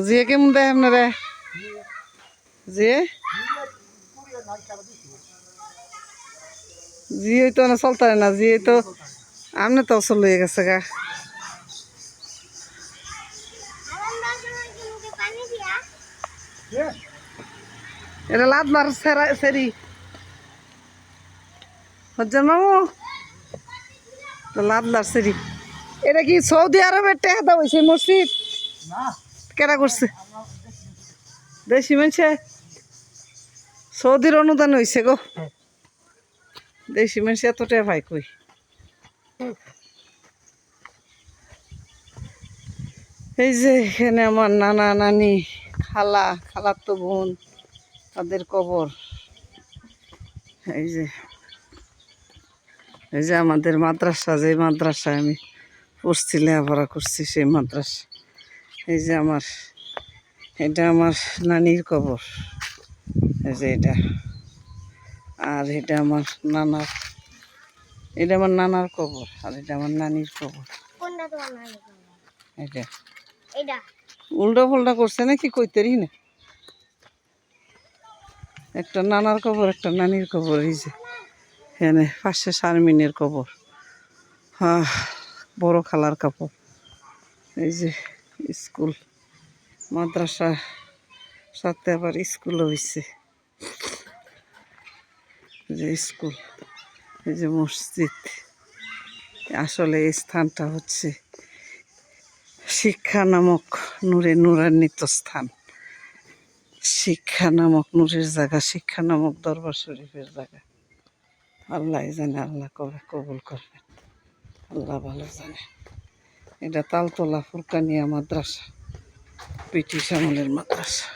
জিয়ে কেমন দেয় আপনারা জিয়ে জিয়ে তো না চলতে না জিয়ে তো আমনে তো চলে গেছে গা এটা লাদলার সেরি হজ্জান মামু লাদলার সেরি এটা কি সৌদি আরবের টেহা দাও হয়েছে মসজিদ কেটা করছে দেশি মানুষে সৌদির অনুদান হয়েছে গো দেশি মানুষ এত টেহা ভাই কই এই যে এখানে আমার নানা নানি খালার তো বোন তাদের কবর এই যে আমাদের মাদ্রাসা যে মাদ্রাসায় আমি পড়ছি লেখাপড়া করছি সেই মাদ্রাসা এই যে এটা আমার নানির কবর এই যে এটা আর এটা আমার নানার কবর আর এটা আমার নানির কবর এটা উল্টা ফুল্টা করছে নাকি কইতেরই না একটা নানার কবর একটা নানির কবর এই যে এখানে পাশে শারমিনের কবর বড় খালার কাপড় এই যে স্কুল মাদ্রাসা সাথে আবার স্কুলও হয়েছে যে স্কুল এই যে মসজিদ আসলে এই স্থানটা হচ্ছে শিক্ষা নামক নূরান্বিত স্থান শিক্ষা নামক নূরের জায়গা শিক্ষা নামক দরবার শরীফের জায়গা আল্লাহ জানে আল্লাহ কবে কবুল করবেন আল্লাহ ভালো জানে এটা তালতলা ফুরকানিয়া মাদ্রাসা ব্রিটিশ আমলের মাদ্রাসা